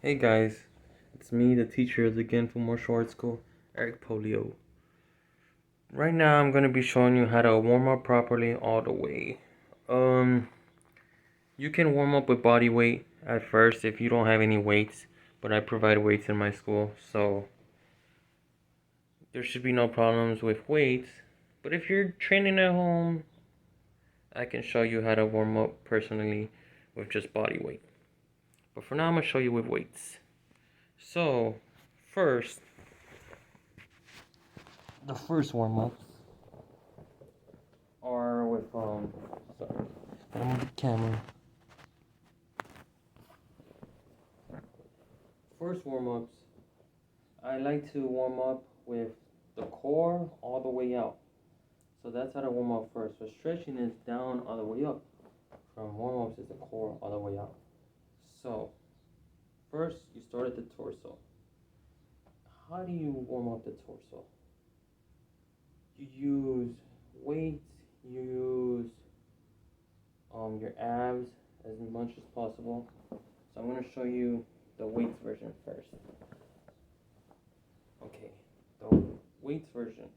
Hey guys, it's me, the teacher again from Martial Arts School, Eric Polio. Right now I'm going to be showing you how to warm up properly all the way. Um, you can warm up with body weight at first if you don't have any weights, but I provide weights in my school, so there should be no problems with weights. But if you're training at home, I can show you how to warm up personally with just body weight. But for now, I'm going to show you with weights. So, first, the first warm up are with sorry, I'm on the camera. First warm-ups, I like to warm up with the core all the way out. So that's how to warm up first. So stretching is down all the way up. From warm-ups is the core all the way out. So first you start at the torso. How do you warm up the torso? You use weights, you use your abs as much as possible. So I'm going to show you the weights version first. Okay, the weights version.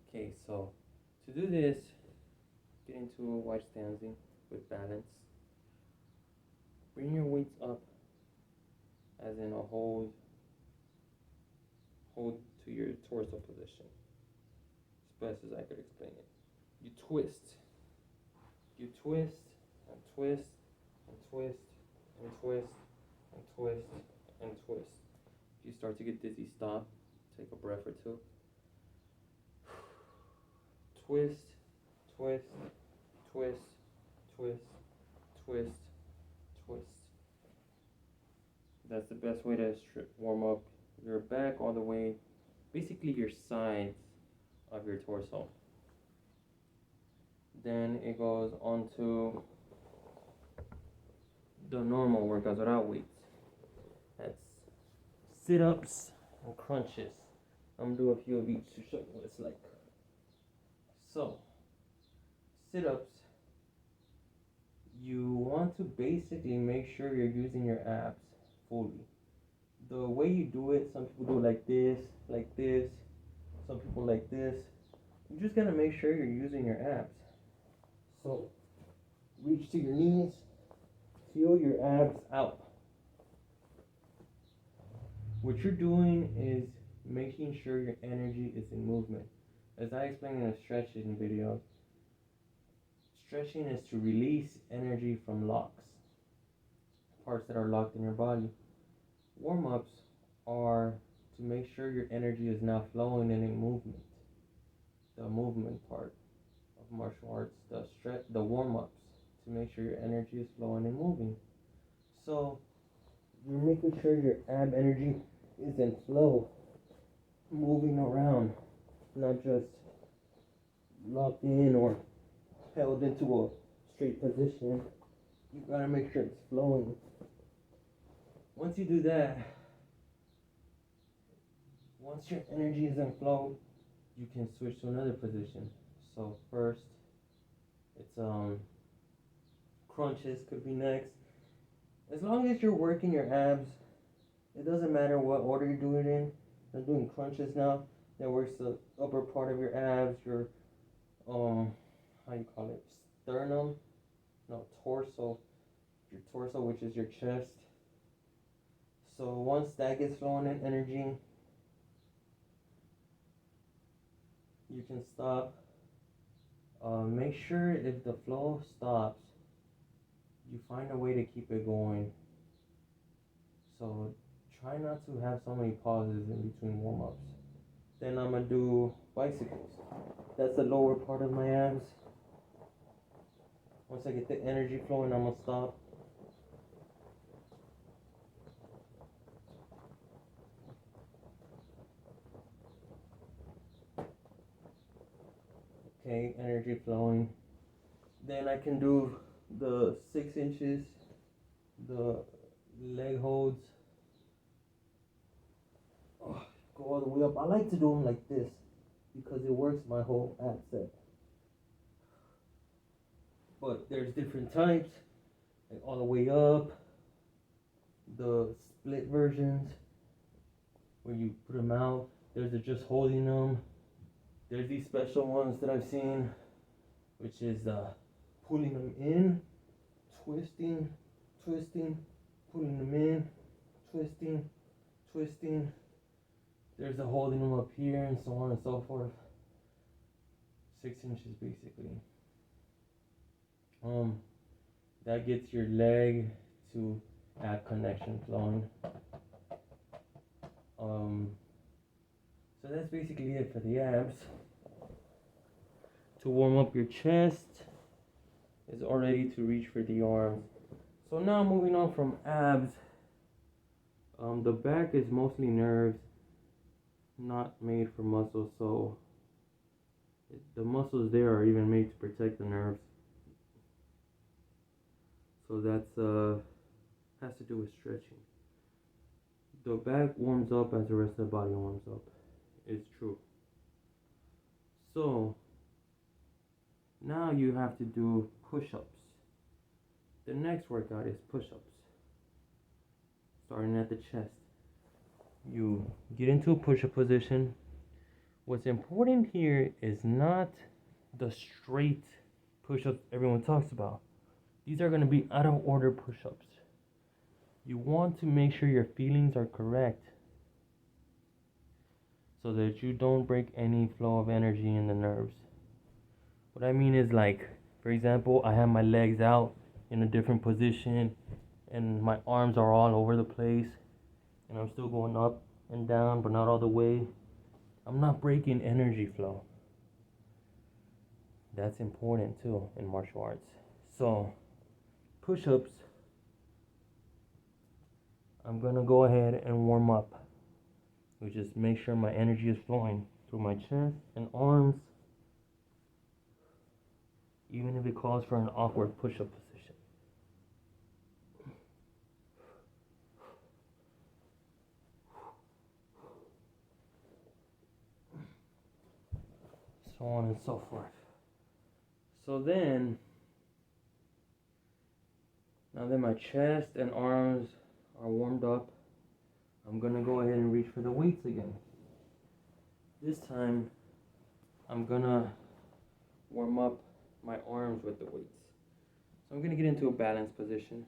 Okay, so to do this, get into a wide standing with balance. Bring your weights up as in a hold to your torso position. As best as I could explain it. You twist. You twist and twist and twist and twist and twist and twist. If you start to get dizzy, stop. Take a breath or two. Twist, twist, twist, twist, twist, twist. That's the best way to warm up your back all the way, basically your sides of your torso. Then it goes on to the normal workouts without weights. That's sit-ups and crunches. I'm gonna do a few of each to show you what it's like. So, sit-ups, you want to basically make sure you're using your abs fully. The way you do it, some people do it like this, some people like this. You just gotta make sure you're using your abs. So, reach to your knees, feel your abs out. What you're doing is making sure your energy is in movement. As I explained in the stretching video, stretching is to release energy from locks, parts that are locked in your body. Warm-ups are to make sure your energy is now flowing and in movement. The movement part of martial arts, the warm-ups, to make sure your energy is flowing and moving. So you're making sure your ab energy is in flow, moving around, not just locked in or held into a straight position. You gotta make sure it's flowing. Once you do that, once your energy is in flow, you can switch to another position. So first, it's crunches could be next. As long as you're working your abs, it doesn't matter what order you do it in. I'm doing crunches now. That works the upper part of your abs, your how you call it, sternum, no, torso, your torso, which is your chest. So once that gets flowing in energy, you can stop. Make sure if the flow stops, you find a way to keep it going. So try not to have so many pauses in between warm-ups. Then I'm gonna do bicycles. That's the lower part of my abs. Once I get the energy flowing, I'm gonna stop. Okay, energy flowing. Then I can do the 6 inches, the leg holds. Oh, go all the way up. I like to do them like this because it works my whole ab set. But there's different types, like all the way up, the split versions where you put them out. There's the just holding them. There's these special ones that I've seen, which is pulling them in, twisting, pulling them in, twisting. There's the holding them up here and so on and so forth. 6 inches basically. That gets your leg to have connection flowing. So that's basically it for the abs. To warm up your chest is already to reach for the arms. So now moving on from abs, the back is mostly nerves, not made for muscles, so the muscles there are even made to protect the nerves. So that's has to do with stretching. The back warms up as the rest of the body warms up. It's true. So now you have to do push-ups. The next workout is push-ups. Starting at the chest. You get into a push-up position. What's important here is not the straight push-ups everyone talks about. These are going to be out of order push-ups. You want to make sure your feelings are correct so that you don't break any flow of energy in the nerves. What I mean is, like, for example, I have my legs out in a different position and my arms are all over the place and I'm still going up and down but not all the way. I'm not breaking energy flow. That's important too in martial arts. So push-ups, I'm gonna go ahead and warm up. We just make sure my energy is flowing through my chest and arms, even if it calls for an awkward push-up position. So on and so forth. So then, now that my chest and arms are warmed up, I'm gonna go ahead and reach for the weights again. This time, I'm gonna warm up my arms with the weights. So I'm gonna get into a balanced position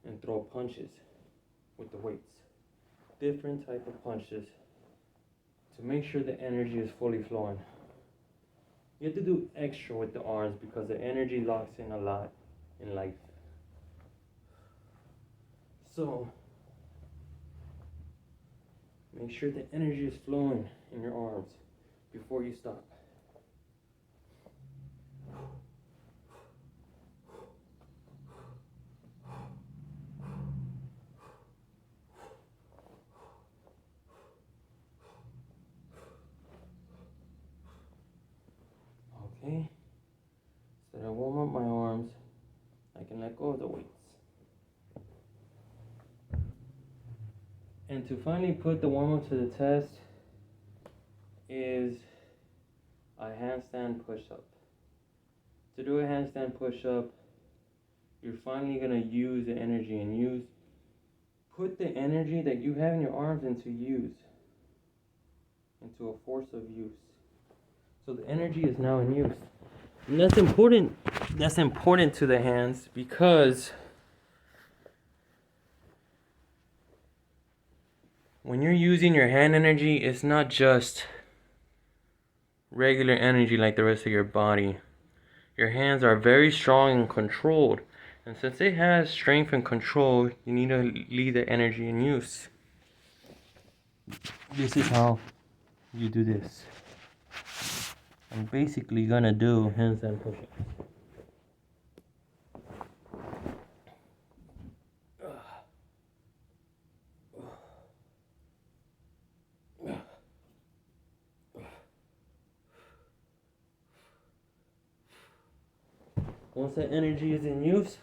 and throw punches with the weights. Different type of punches to make sure the energy is fully flowing. You have to do extra with the arms because the energy locks in a lot in life. So make sure the energy is flowing in your arms before you stop. Okay, so that I warm up my arms, I can let go of the weights. And to finally put the warm-up to the test is a handstand push-up. To do a handstand push-up, you're finally going to use the energy and put the energy that you have in your arms into a force of use. So the energy is now in use. And that's important. That's important to the hands because when you're using your hand energy, it's not just regular energy like the rest of your body. Your hands are very strong and controlled. And since it has strength and control, you need to leave the energy in use. This is how you do this. I'm basically gonna do handstand push-ups. Once that energy is in use,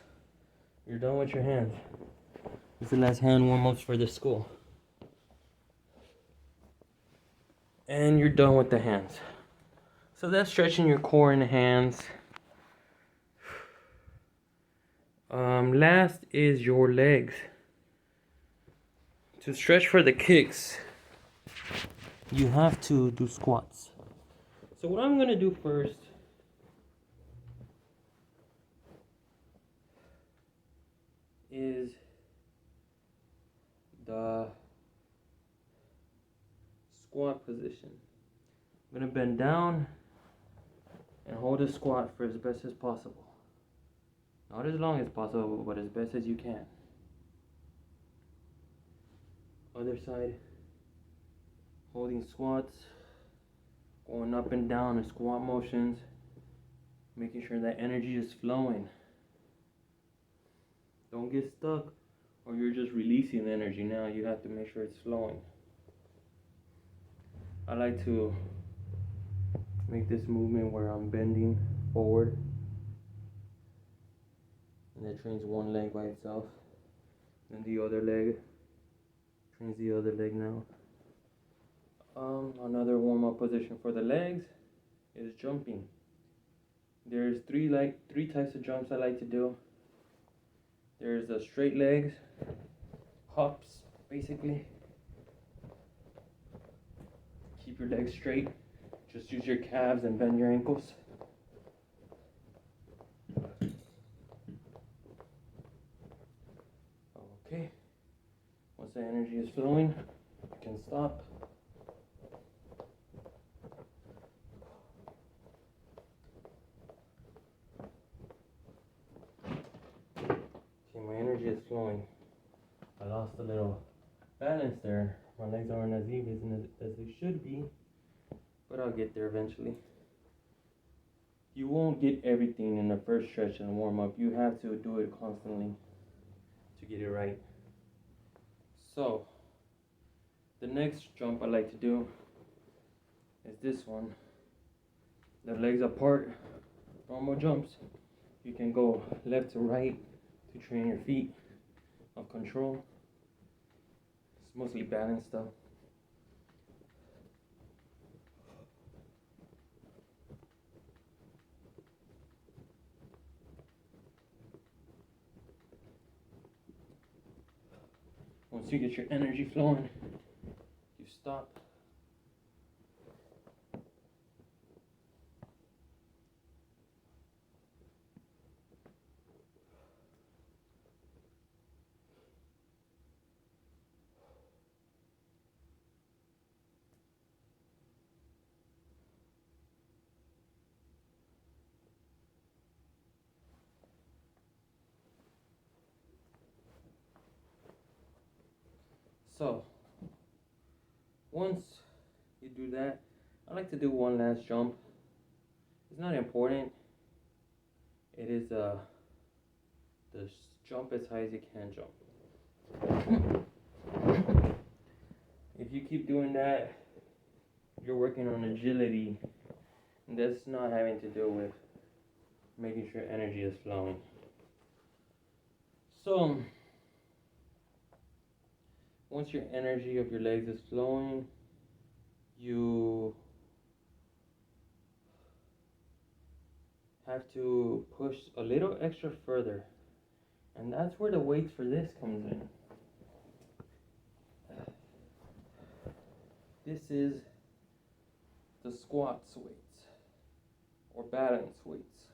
you're done with your hands. This is the last hand warm-ups for this school. And you're done with the hands. So that's stretching your core in the hands. Last is your legs. To stretch for the kicks, you have to do squats. So what I'm gonna do first is the squat position. I'm gonna bend down and hold a squat for as best as possible. Not as long as possible, but as best as you can. Other side, holding squats, going up and down in squat motions, making sure that energy is flowing. Don't get stuck or you're just releasing the energy. Now you have to make sure it's flowing. I like to make this movement where I'm bending forward and that trains one leg by itself. Then the other leg trains the other leg now. Another warm-up position for the legs is jumping. There's three types of jumps I like to do. There's the straight legs, hops, basically. Keep your legs straight. Just use your calves and bend your ankles. Okay. Once the energy is flowing, you can stop. Okay, my energy is flowing. I lost a little balance there. My legs aren't as even as they should be, but I'll get there eventually. You won't get everything in the first stretch and warm up. You have to do it constantly to get it right. So, the next jump I like to do is this one. The legs apart, normal jumps. You can go left to right to train your feet of control. It's mostly balance stuff. Once you get your energy flowing, you stop. So, once you do that, I like to do one last jump. It's not important. It is the jump as high as you can jump. If you keep doing that, you're working on agility. And that's not having to do with making sure energy is flowing. So, once your energy of your legs is flowing, you have to push a little extra further. And that's where the weight for this comes in. This is the squats weights or balance weights.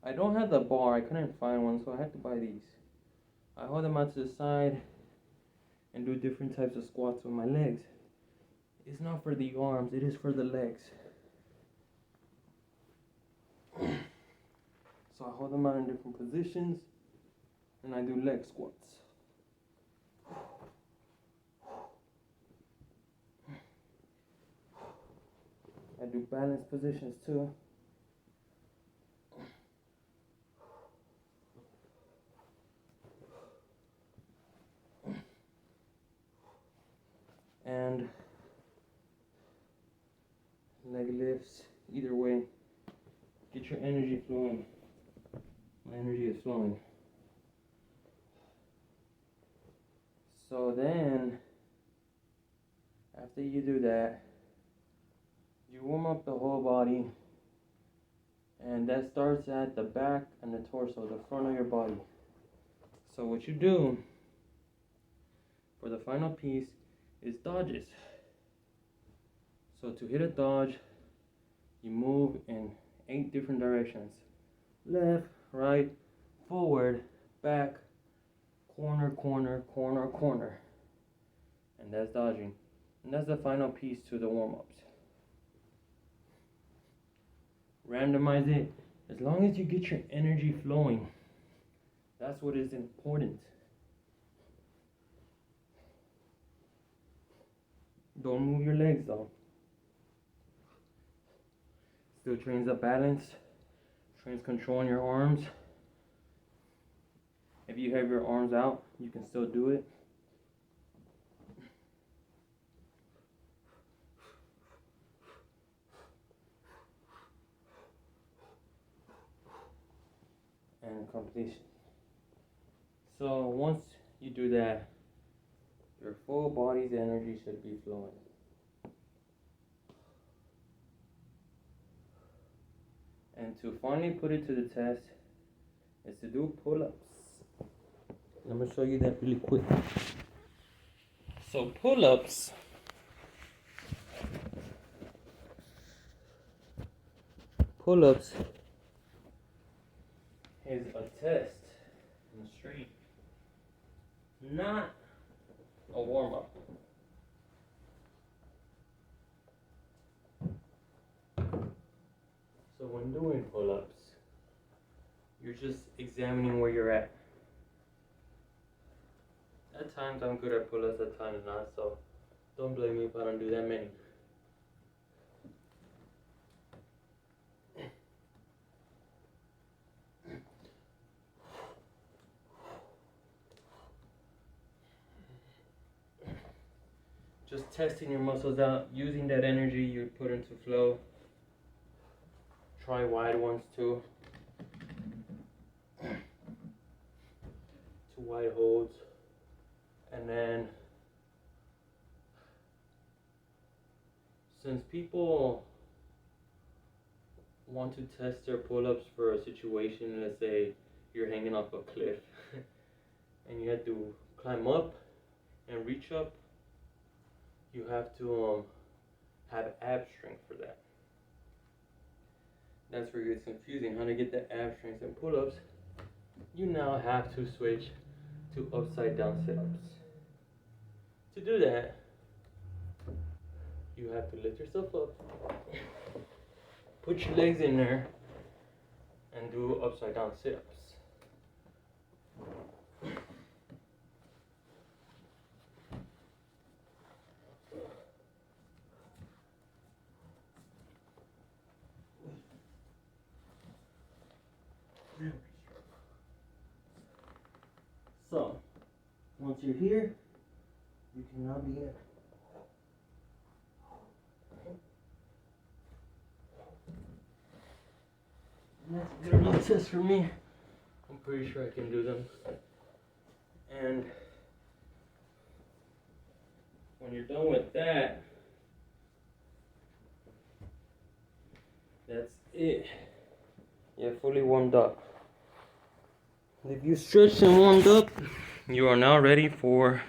I don't have the bar, I couldn't find one, so I had to buy these. I hold them out to the side and do different types of squats with my legs. It's not for the arms, it is for the legs. So I hold them out in different positions and I do leg squats. I do balance positions too. And leg lifts, either way, get your energy flowing. My energy is flowing. So then, after you do that, you warm up the whole body, and that starts at the back and the torso, the front of your body. So what you do, for the final piece is dodges. So to hit a dodge, you move in 8 different directions. Left, right, forward, back, corner, corner, corner, corner. And that's dodging. And that's the final piece to the warm-ups. Randomize it. As long as you get your energy flowing, that's what is important. Don't move your legs though. Still trains the balance, trains controlling your arms. If you have your arms out, you can still do it. And completion. So once you do that, your full body's energy should be flowing. And to finally put it to the test is to do pull-ups. I'm going to show you that really quick. So pull-ups is a test in the street, not a warm-up. So when doing pull-ups, you're just examining where you're at. At times I'm good at pull-ups, at times not, so don't blame me if I don't do that many. Just testing your muscles out, using that energy you put into flow. Try wide ones too. 2 wide holds. And then, since people want to test their pull-ups for a situation, let's say you're hanging off a cliff and you have to climb up and reach up, you have to have ab strength for that. That's where it gets confusing, how to get the ab strength in pull-ups. You now have to switch to upside down sit-ups. To do that, you have to lift yourself up, put your legs in there, and do upside down sit-ups. So, once you're here, you can now begin. And that's a good enough test for me. I'm pretty sure I can do them. And when you're done with that, that's it. You're fully warmed up. If you stretched and warmed up, you are now ready for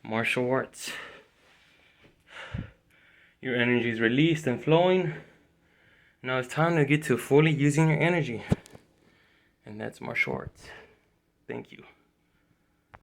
martial arts. Your energy is released and flowing. Now it's time to get to fully using your energy. And that's martial arts. Thank you.